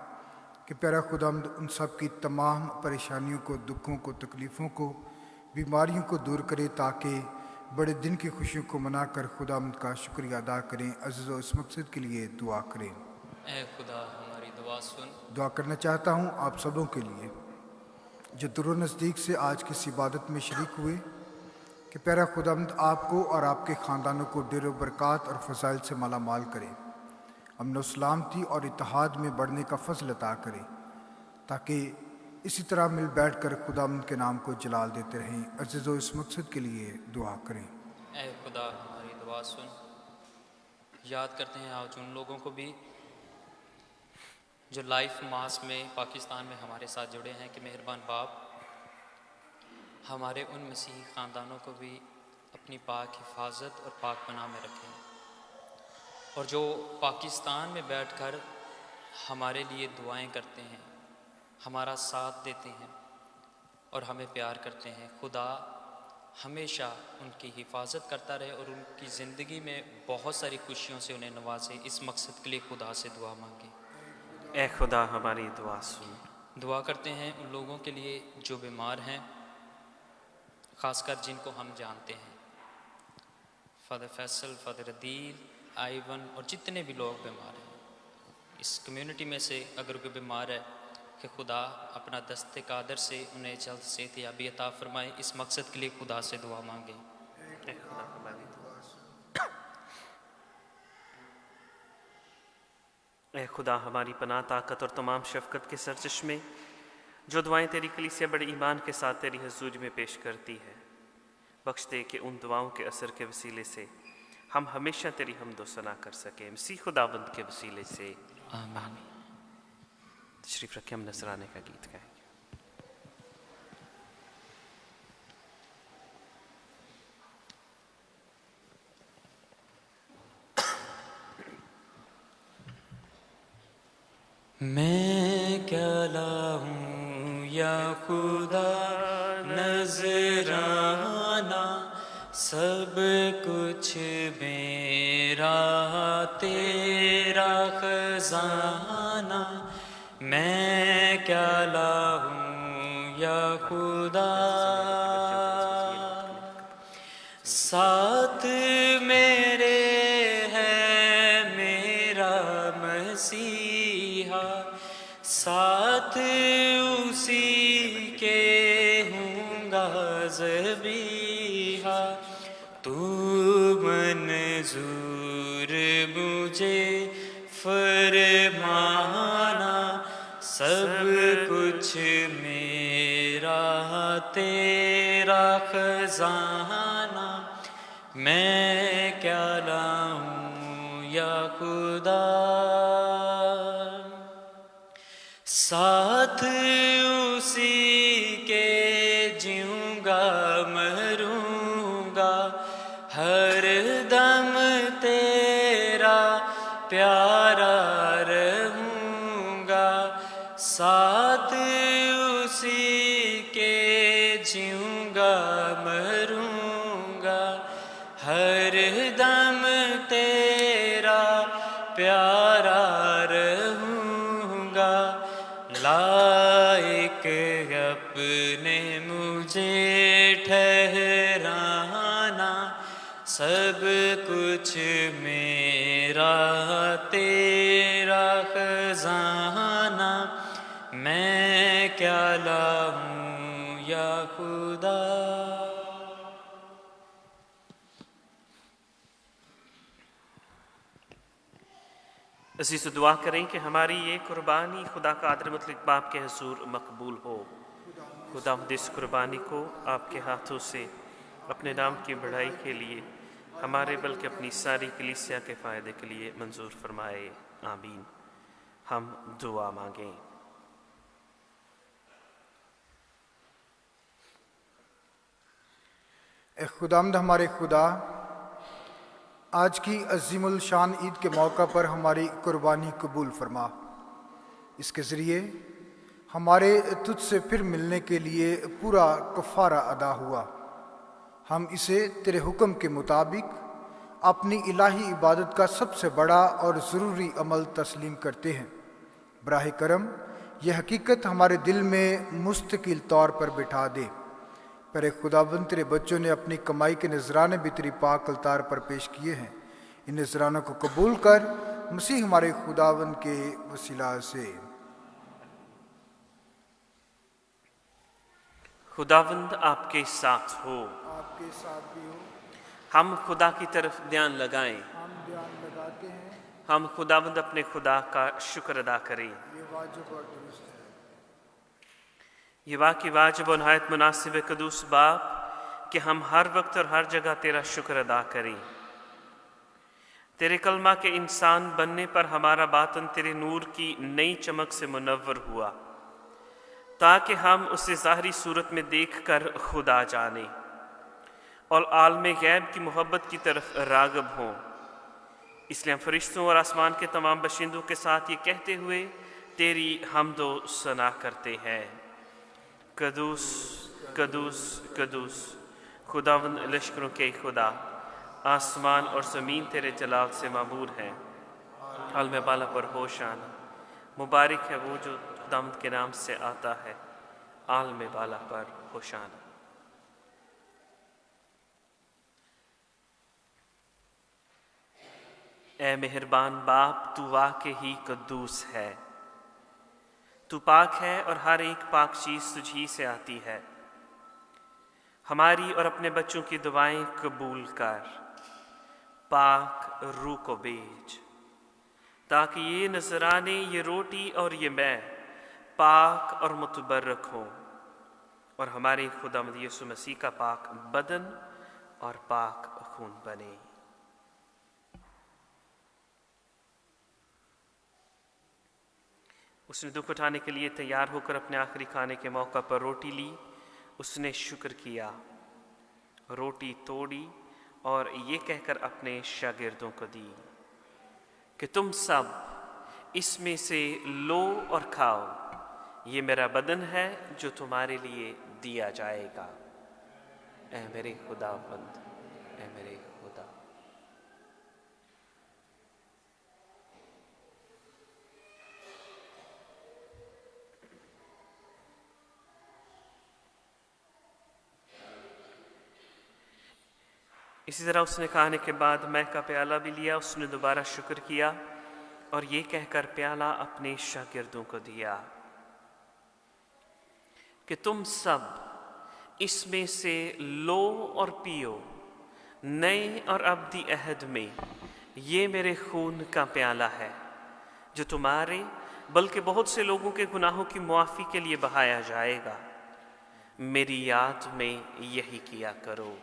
کہ پیارا خداوند ان سب کی تمام پریشانیوں کو، دکھوں کو، تکلیفوں کو، بیماریوں کو دور کرے، تاکہ بڑے دن کی خوشیوں کو منا کر خداوند کا شکریہ ادا کریں۔ عزیزو، اس مقصد کے لیے دعا کریں۔ اے خدا ہماری دعا سن۔ دعا کرنا چاہتا ہوں آپ سبوں کے لیے جو دور و نزدیک سے آج کی اس عبادت میں شریک ہوئے، کہ پیارا خداوند آپ کو اور آپ کے خاندانوں کو ڈیر و برکات اور فضائل سے مالا مال کرے، امن و سلامتی اور اتحاد میں بڑھنے کا فضل عطا کرے، تاکہ اسی طرح مل بیٹھ کر خداوند کے نام کو جلال دیتے رہیں۔ عزیزو، اس مقصد کے لیے دعا کریں۔ اے خدا ہماری دعا سن۔ یاد کرتے ہیں آج ان لوگوں کو بھی جو لائف ماس میں پاکستان میں ہمارے ساتھ جڑے ہیں، کہ مہربان باپ ہمارے ان مسیحی خاندانوں کو بھی اپنی پاک حفاظت اور پاک پناہ میں رکھیں، اور جو پاکستان میں بیٹھ کر ہمارے لیے دعائیں کرتے ہیں، ہمارا ساتھ دیتے ہیں اور ہمیں پیار کرتے ہیں، خدا ہمیشہ ان کی حفاظت کرتا رہے اور ان کی زندگی میں بہت ساری خوشیوں سے انہیں نوازے۔ اس مقصد کے لیے خدا سے دعا مانگیں۔ اے خدا ہماری دعا سن۔ دعا کرتے ہیں ان لوگوں کے لیے جو بیمار ہیں، خاص کر جن کو ہم جانتے ہیں، فادر فیصل، فادر عدیل، آئیون اور جتنے بھی لوگ بیمار ہیں اس کمیونٹی میں سے، اگر کوئی بیمار ہے، کہ خدا اپنا دست قادر سے انہیں جلد صحت یابی عطا فرمائے۔ اس مقصد کے لیے خدا سے دعا مانگیں۔ اے خدا ہماری دعا سن۔ اے خدا ہماری پناہ، طاقت اور تمام شفقت کے سرچشمے، جو دعائیں تیری کلیسیا بڑے ایمان کے ساتھ تیری حضور میں پیش کرتی ہے، بخش دے کہ ان دعاؤں کے اثر کے وسیلے سے ہم ہمیشہ تیری حمد و ثنا کر سکیں، مسیح خداوند کے وسیلے سے آمین۔ تشریف رکھیں، ہم نذرانے کا گیت گائیں گے۔ میں کیا لاؤں یا خدا نذرانہ، سب کچھ میرا تیرا خزانہ، میں کیا لاؤں یا خدا، ساتھ میرے ہے میرا مسیحا، ساتھ اسی کے ہوں گا ذبیحہ، تو منظور مجھے فرمانا، سب کچھ میرا تیرا خزانہ، میں کیا لاؤں یا خدا، ساتھ اسی کے جیوں گا مروں گا، ہر دم تیرا پیارا رہوں گا، ساتھ اسی کے جیوں گا مروں گا، ہر دم تیرا پیارا رہوں گا، لائق ہے مجھے ٹھہرانا، سب کچھ میرا تیرا خزانہ، میں کیا لاؤں یا خدا۔ عزیز دعا کریں کہ ہماری یہ قربانی خدا قادر مطلق باپ کے حضور مقبول ہو۔ خدا اس قربانی کو آپ کے ہاتھوں سے اپنے نام کی بڑائی کے لیے ہمارے بلکہ اپنی ساری کلیسیا کے فائدے کے لیے منظور فرمائے، آمین۔ ہم دعا مانگیں۔ اے خداوند ہمارے خدا، آج کی عظیم الشان عید کے موقع پر ہماری قربانی قبول فرما۔ اس کے ذریعے ہمارے تجھ سے پھر ملنے کے لیے پورا کفارہ ادا ہوا۔ ہم اسے تیرے حکم کے مطابق اپنی الہی عبادت کا سب سے بڑا اور ضروری عمل تسلیم کرتے ہیں۔ براہ کرم یہ حقیقت ہمارے دل میں مستقل طور پر بٹھا دے۔ پر خداوند تیرے بچوں نے اپنی کمائی کے نذرانے بھی تیری پاک الطار پر پیش کیے ہیں، ان نذرانوں کو قبول کر مسیح ہمارے خداوند کے وسیلہ سے۔ خداوند آپ کے ساتھ ہو۔ آپ کے ساتھ بھی ہو۔ ہم خدا کی طرف دھیان لگائیں۔ ہم دھیان لگاتے ہیں، ہم خداوند اپنے خدا کا شکر ادا کریں۔ یہ واجب اور درست ہے۔ یہ واقعی واجب و نہایت مناسب ہے قدوس باپ کہ ہم ہر وقت اور ہر جگہ تیرا شکر ادا کریں۔ تیرے کلمہ کے انسان بننے پر ہمارا باطن تیرے نور کی نئی چمک سے منور ہوا، تاکہ ہم اسے ظاہری صورت میں دیکھ کر خدا جانیں اور عالم غیب کی محبت کی طرف راغب ہوں۔ اس لیے ہم فرشتوں اور آسمان کے تمام باشندوں کے ساتھ یہ کہتے ہوئے تیری حمد و ثنا کرتے ہیں، قدوس قدوس قدوس خداوند لشکروں کے خدا، آسمان اور زمین تیرے جلال سے معمور ہیں۔ عالم بالا پر ہوشانہ، مبارک ہے وہ جو خداوند کے نام سے آتا ہے، عالم بالا پر ہوشانہ۔ اے مہربان باپ، تو واقعی قدوس ہے، تو پاک ہے اور ہر ایک پاک چیز تجھ ہی سے آتی ہے۔ ہماری اور اپنے بچوں کی دعائیں قبول کر، پاک روح کو بھیج، تاکہ یہ نذرانے، یہ روٹی اور یہ میں پاک اور متبرک ہوں اور ہمارے خداوند یسوع مسیح کا پاک بدن اور پاک خون بنے۔ اس نے دکھ اٹھانے کے لیے تیار ہو کر اپنے آخری کھانے کے موقع پر روٹی لی، اس نے شکر کیا، روٹی توڑی اور یہ کہہ کر اپنے شاگردوں کو دی کہ تم سب اس میں سے لو اور کھاؤ، یہ میرا بدن ہے جو تمہارے لیے دیا جائے گا۔ اے میرے خداوند، اے میرے خدا۔ اسی طرح اس نے کھانے کے بعد مے کا پیالہ بھی لیا، اس نے دوبارہ شکر کیا اور یہ کہہ کر پیالہ اپنے شاگردوں کو دیا کہ تم سب اس میں سے لو اور پیو، نئے اور ابدی عہد میں یہ میرے خون کا پیالہ ہے جو تمہارے بلکہ بہت سے لوگوں کے گناہوں کی معافی کے لیے بہایا جائے گا۔ میری یاد میں یہی کیا کرو۔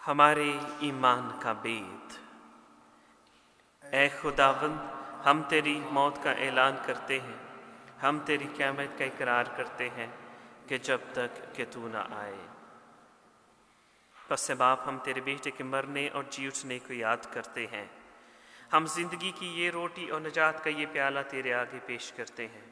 ہمارے ایمان کا بید۔ اے خداوند، ہم تیری موت کا اعلان کرتے ہیں، ہم تیری قیامت کا اقرار کرتے ہیں کہ جب تک کہ تو نہ آئے۔ پس باپ، ہم تیرے بیٹے کے مرنے اور جی اٹھنے کو یاد کرتے ہیں۔ ہم زندگی کی یہ روٹی اور نجات کا یہ پیالہ تیرے آگے پیش کرتے ہیں۔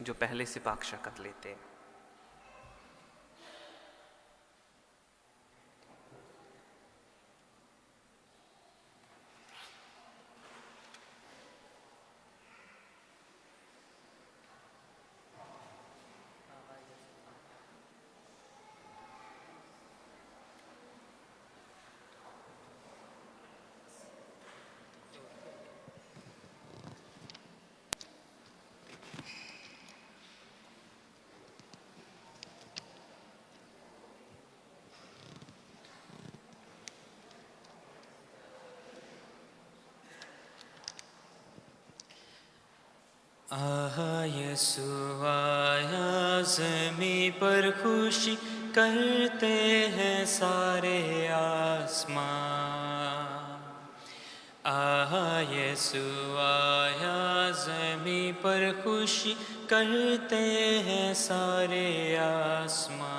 جو پہلے سے پاک شکل لیتے ہیں۔ یسوع آیا زمیں پر خوشی کرتے ہیں سارے آسمان۔ یسوع آیا زمیں پر خوشی کرتے ہیں سارے آسمان۔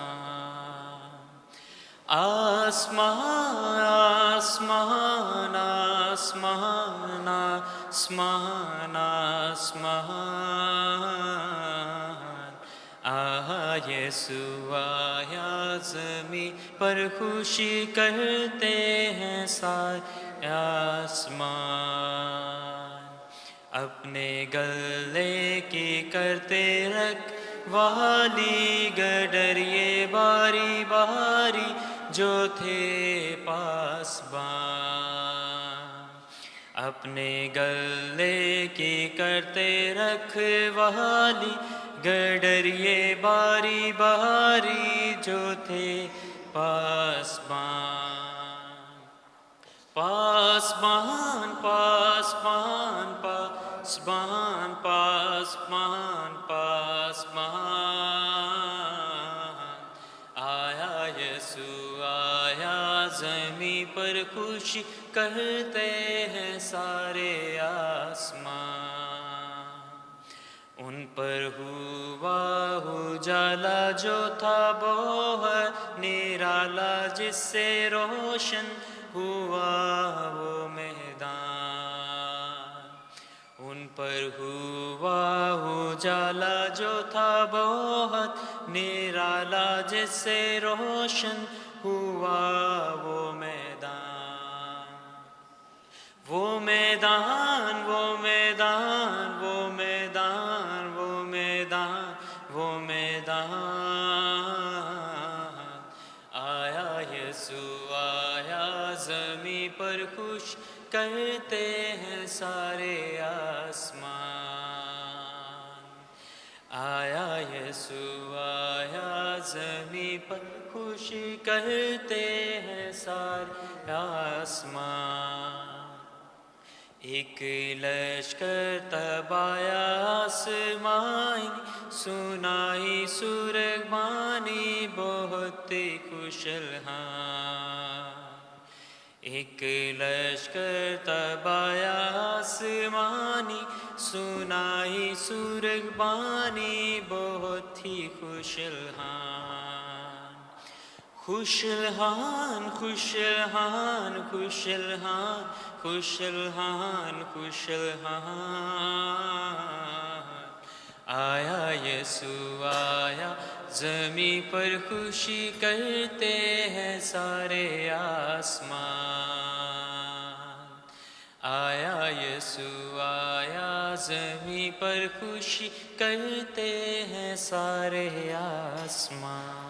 آسمان آسمان آسمان آسمان آسمان، یسوع آیا زمیں پر خوشی کرتے ہیں سارے آسمان۔ اپنے گلے کی کرتے رکھوالی گڈریے باری باری جو تھے پاسبان۔ اپنے گلے کی کرتے رکھوالی گڈریے باری باری جو تھے پاسبان۔ پاسبان پاسبان پاسبان پاسبان پاسبان، آیا یسوع آیا زمیں پر خوشی کرتے ہیں سارے آسمان۔ ان پر ہوا اجالا جو تھا بہت نرالا، جس سے روشن ہوا وہ میدان۔ ان پر ہوا اجالا جو تھا بہت نرالا، جس سے روشن ہوا وہ میدان۔ وہ میدان وہ میدان وہ میدان وہ میدان وہ میدان، آیا یسوع آیا زمیں پر خوش کرتے ہیں سارے آسمان۔ آیا یسوع آیا زمیں پر خوشی کرتے ہیں سارے آسمان۔ ایک لشکر تب آیا آسمانی، سنائی سورگبانی بہت خوش الحان۔ ایک لشکر تب آیا آسمانی، سنائی سورگبانی بہت ہی خوش الحان۔ خوش الحان خوش الحان خوش الحان خوش الحان خوش الحان، آیا یسوع آیا زمیں پر خوشی کرتے ہیں سارے آسمان۔ آیا یسوع آیا زمیں پر خوشی کرتے ہیں سارے آسمان۔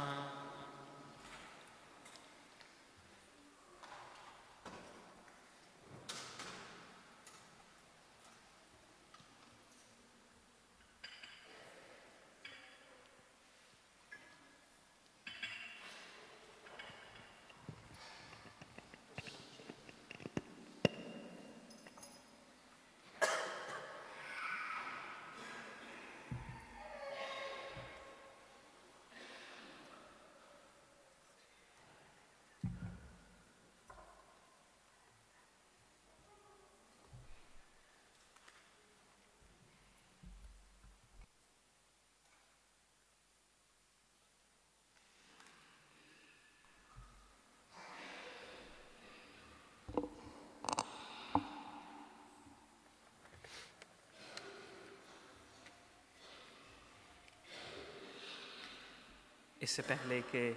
اس سے پہلے کہ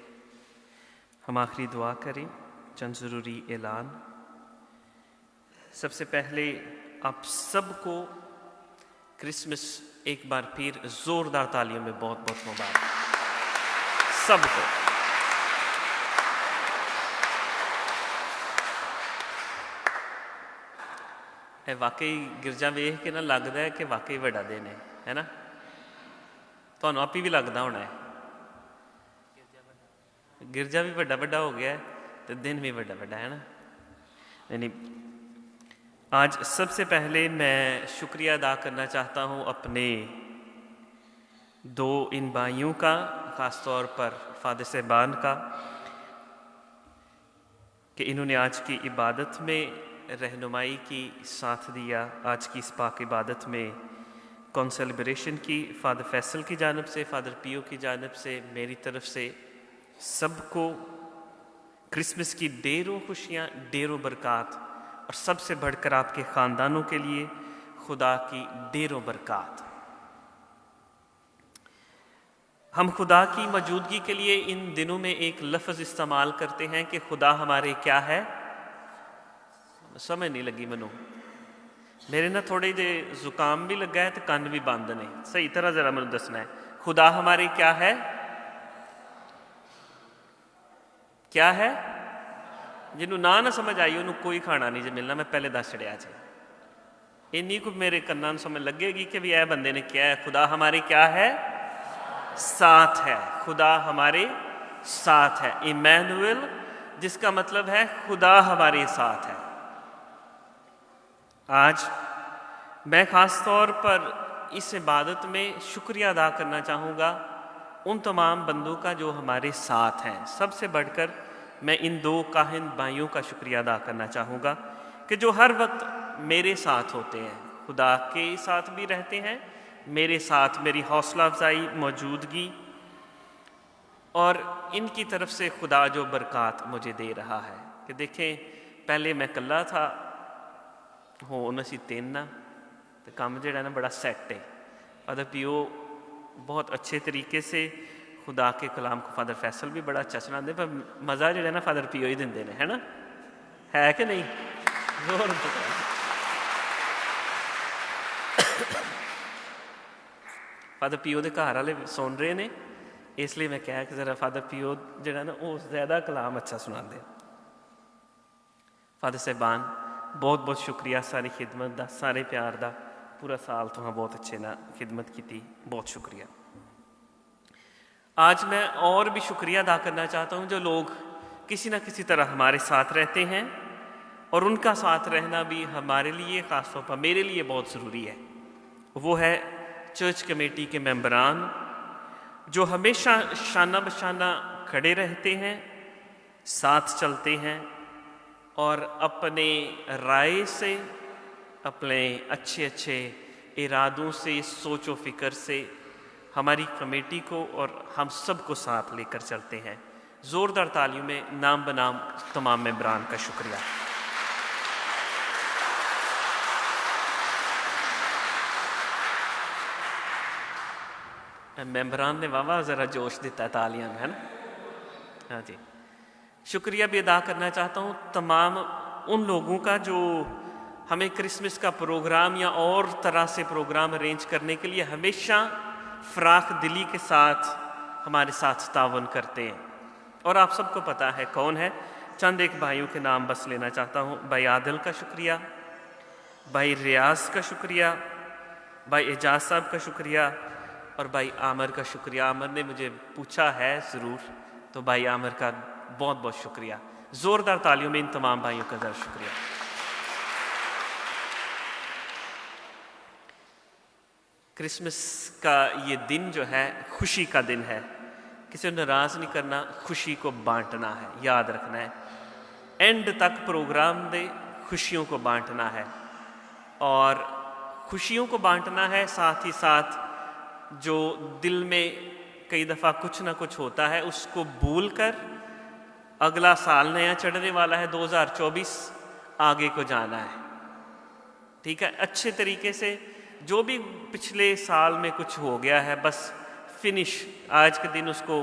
ہم آخری دعا کریں، چند ضروری اعلان۔ سب سے پہلے آپ سب کو کرسمس ایک بار پھر زوردار تالیوں میں بہت بہت مبارک سب کو۔ واقعی گرجا ویخ کے نہ لگتا ہے کہ واقعی بڑا دن ہے نا؟ تمہیں آپ ہی بھی لگتا ہونا ہے گرجا بھی بڑا بڑا ہو گیا ہے تو دن بھی بڑا بڑا ہے نا؟ یعنی آج سب سے پہلے میں شکریہ ادا کرنا چاہتا ہوں اپنے دو ان بھائیوں کا، خاص طور پر فادر صاحبان کا، کہ انہوں نے آج کی عبادت میں رہنمائی کی، ساتھ دیا۔ آج کی اس پاک عبادت میں کانسیلیبریشن کی، فادر فیصل کی جانب سے، فادر پیو کی جانب سے، میری طرف سے سب کو کرسمس کی ڈھیروں خوشیاں، ڈھیروں برکات، اور سب سے بڑھ کر آپ کے خاندانوں کے لیے خدا کی ڈھیروں برکات۔ ہم خدا کی موجودگی کے لیے ان دنوں میں ایک لفظ استعمال کرتے ہیں کہ خدا ہمارے کیا ہے؟ سمجھ نہیں لگی منو، میرے نا تھوڑے جے زکام بھی لگا ہے تو کان بھی بند نے، صحیح طرح ذرا منو دسنا ہے، خدا ہمارے کیا ہے؟ کیا ہے؟ جنہوں نہ سمجھ آئی انہوں کوئی کھانا نہیں جی ملنا، میں پہلے دس چڑیا جی، اینی کو میرے کناں سمجھ لگے گی کہ بھی اے بندے نے کیا ہے۔ خدا ہمارے کیا ہے؟ ساتھ ہے۔ خدا ہمارے ساتھ ہے، ایمینوئل، جس کا مطلب ہے خدا ہمارے ساتھ ہے۔ آج میں خاص طور پر اس عبادت میں شکریہ ادا کرنا چاہوں گا ان تمام بندوں کا جو ہمارے ساتھ ہیں۔ سب سے بڑھ کر میں ان دو کاہن بھائیوں کا شکریہ ادا کرنا چاہوں گا کہ جو ہر وقت میرے ساتھ ہوتے ہیں، خدا کے ساتھ بھی رہتے ہیں، میرے ساتھ میری حوصلہ افزائی، موجودگی، اور ان کی طرف سے خدا جو برکات مجھے دے رہا ہے۔ کہ دیکھیں پہلے میں کلا تھا، ہوں اسی تین نا تو کام جہاں نا بڑا سیٹ ہے۔ فادر پیو بہت اچھے طریقے سے خدا کے کلام کو، فادر فیصل بھی بڑا اچھا سناتے، پر مزہ جہاں نا فادر پیو ہی دے ہے نا، ہے کہ نہیں؟ زور فادر پیو دے گھر والے سن رہے ہیں، اس لیے میں کہا کہ ذرا فادر پیو جہاں نا وہ زیادہ کلام اچھا سنا دے۔ فادر صاحبان بہت بہت شکریہ ساری خدمت دا، سارے پیار دا، پورا سال تو ہاں بہت اچھے نا خدمت کی تھی، بہت شکریہ۔ آج میں اور بھی شکریہ ادا کرنا چاہتا ہوں جو لوگ کسی نہ کسی طرح ہمارے ساتھ رہتے ہیں، اور ان کا ساتھ رہنا بھی ہمارے لیے، خاص طور پر میرے لیے بہت ضروری ہے۔ وہ ہے چرچ کمیٹی کے ممبران جو ہمیشہ شانہ بشانہ کھڑے رہتے ہیں، ساتھ چلتے ہیں، اور اپنے رائے سے، اپنے اچھے اچھے ارادوں سے، سوچ و فکر سے ہماری کمیٹی کو اور ہم سب کو ساتھ لے کر چلتے ہیں۔ زوردار تالیوں میں نام بنام تمام ممبران کا شکریہ۔ ممبران نے واہ ذرا جوش دیتا ہے تالیاں میں، ہے نا؟ ہاں جی، شکریہ بھی ادا کرنا چاہتا ہوں تمام ان لوگوں کا جو ہمیں کرسمس کا پروگرام یا اور طرح سے پروگرام ارینج کرنے کے لیے ہمیشہ فراخ دلی کے ساتھ ہمارے ساتھ تعاون کرتے ہیں، اور آپ سب کو پتہ ہے کون ہے۔ چند ایک بھائیوں کے نام بس لینا چاہتا ہوں۔ بھائی عادل کا شکریہ، بھائی ریاض کا شکریہ، بھائی اعجاز صاحب کا شکریہ، اور بھائی عامر کا شکریہ۔ عامر نے مجھے پوچھا ہے ضرور، تو بھائی عامر کا بہت بہت شکریہ۔ زوردار تالیوں میں ان تمام بھائیوں کا ذرا شکریہ۔ کرسمس کا یہ دن جو ہے خوشی کا دن ہے، کسی کو ناراض نہیں کرنا، خوشی کو بانٹنا ہے، یاد رکھنا ہے۔ اینڈ تک پروگرام دے خوشیوں کو بانٹنا ہے، اور خوشیوں کو بانٹنا ہے، ساتھ ہی ساتھ جو دل میں کئی دفعہ کچھ نہ کچھ ہوتا ہے اس کو بھول کر اگلا سال نیا چڑھنے والا ہے 2024، آگے کو جانا ہے، ٹھیک ہے؟ اچھے طریقے سے جو بھی پچھلے سال میں کچھ ہو گیا ہے بس فنش، آج کے دن اس کو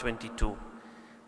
22।